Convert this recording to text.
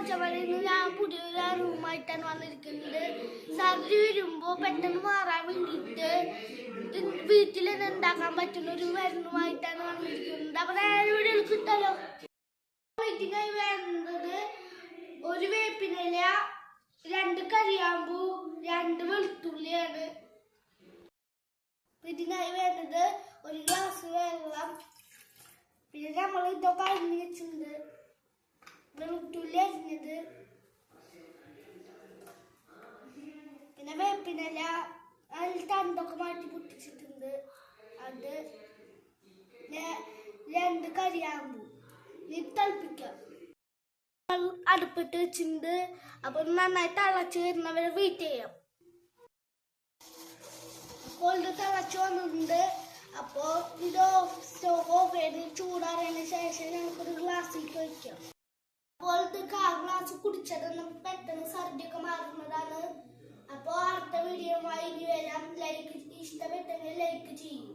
പച്ചമലയിൽ ഞാൻ പുതിയൊരു റൂമായിട്ടാണ് വന്നിരിക്കുന്നത്. സർജറി വരുമ്പോൾ പെട്ടെന്ന് മാറാൻ വേണ്ടിയിട്ട് വീട്ടിൽ തന്നെ ഉണ്ടാക്കാൻ പറ്റുന്ന ഒരു മരുന്നുമായിട്ടാണ് വന്നിരിക്കുന്നത്. അപ്പൊ ഇവിടെ കിട്ടല്ലോ. ഇതിനായി വേണ്ടത് ഒരു വേപ്പിനില, 2 കരിയാമ്പൂ, 2 വെളുത്തുള്ളിയാണ്. ഇതിനായി വേണ്ടത് 1 ഗ്ലാസ് വെള്ളം. പിന്നെ നമ്മൾ ഇതൊക്കെ അരിഞ്ഞ് വെച്ചിട്ടുണ്ട്. വെളുത്തുള്ളി അരിഞ്ഞത്, പിന്നെ വേപ്പിനില അതിൽ തണ്ടൊക്കെ മാറ്റി പൊട്ടിച്ചിട്ടുണ്ട്. അത് 2 കരിയാമ്പൂ. തിളപ്പിക്കാം. അടുപ്പിട്ട് വെച്ചിട്ടുണ്ട്. അപ്പൊ നന്നായി തിളച്ച് വരുന്നവരെ വെയിറ്റ് ചെയ്യാം. അപ്പോൾ ഇത് തിളച്ച് വന്നിട്ടുണ്ട്. അപ്പോ ഇത് സ്റ്റോവ് ഓഫ് ചെയ്ത് ചൂടാറിയതിന് ശേഷം ഞങ്ങൾക്കൊരു ഗ്ലാസ്സിലേക്ക് വയ്ക്കാം. അപ്പോൾ ഇത് 1/4 ഗ്ലാസ് കുടിച്ചത് പെട്ടെന്ന് ഛർദിയൊക്കെ മാറുന്നതാണ്. അപ്പോൾ അടുത്ത വീഡിയോയുമായി ഇനി വരാം. ഇഷ്ടപ്പെട്ടെങ്കിൽ ലൈക്ക് ചെയ്യും.